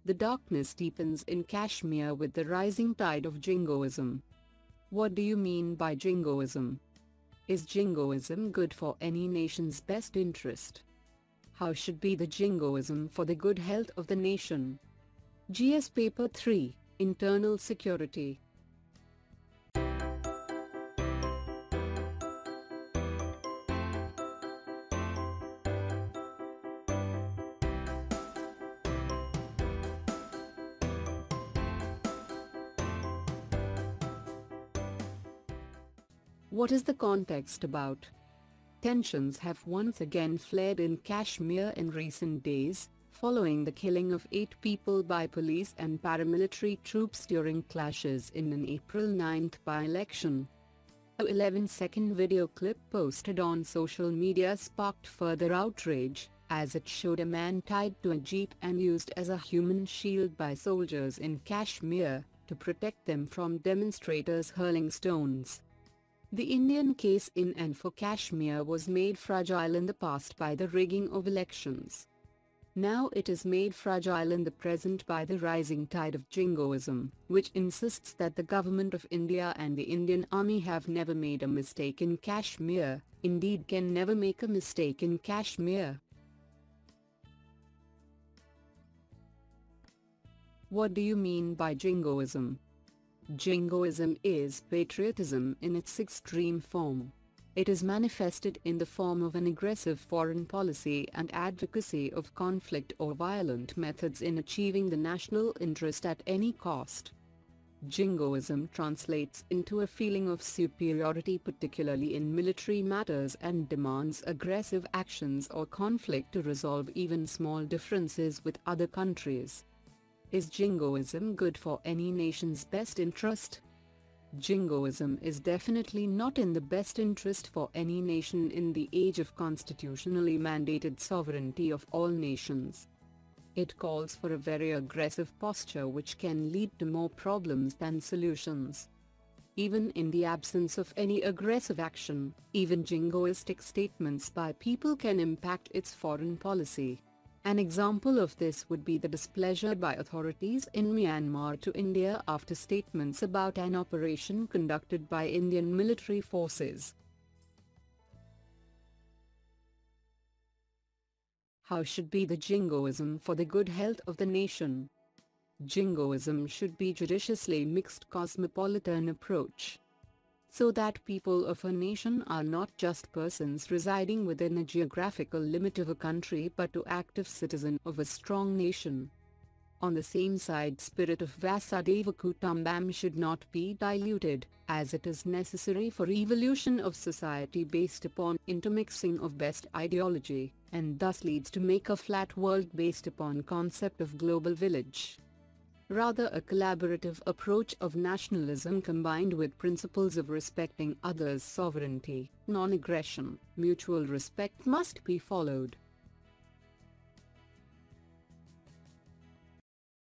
The darkness deepens in Kashmir with the rising tide of Jingoism. What do you mean by Jingoism? Is Jingoism good for any nation's best interest? How should be the Jingoism for the good health of the nation? GS Paper 3, Internal Security. What is the context about? Tensions have once again flared in Kashmir in recent days, following the killing of 8 people by police and paramilitary troops during clashes in an April 9 by-election. A 11-second video clip posted on social media sparked further outrage, as it showed a man tied to a jeep and used as a human shield by soldiers in Kashmir, to protect them from demonstrators hurling stones. The Indian case in and for Kashmir was made fragile in the past by the rigging of elections. Now it is made fragile in the present by the rising tide of Jingoism, which insists that the government of India and the Indian Army have never made a mistake in Kashmir, indeed can never make a mistake in Kashmir. What do you mean by Jingoism? Jingoism is patriotism in its extreme form. It is manifested in the form of an aggressive foreign policy and advocacy of conflict or violent methods in achieving the national interest at any cost. Jingoism translates into a feeling of superiority, particularly in military matters, and demands aggressive actions or conflict to resolve even small differences with other countries. Is Jingoism good for any nation's best interest? Jingoism is definitely not in the best interest for any nation in the age of constitutionally mandated sovereignty of all nations. It calls for a very aggressive posture which can lead to more problems than solutions. Even in the absence of any aggressive action, even jingoistic statements by people can impact its foreign policy. An example of this would be the displeasure by authorities in Myanmar to India after statements about an operation conducted by Indian military forces. How should be the Jingoism for the good health of the nation? Jingoism should be judiciously mixed cosmopolitan approach, so that people of a nation are not just persons residing within a geographical limit of a country but to active citizen of a strong nation. On the same side, spirit of Vasudhaiva Kutumbakam should not be diluted, as it is necessary for evolution of society based upon intermixing of best ideology, and thus leads to make a flat world based upon concept of global village. Rather, a collaborative approach of nationalism combined with principles of respecting others' sovereignty, non-aggression, mutual respect must be followed.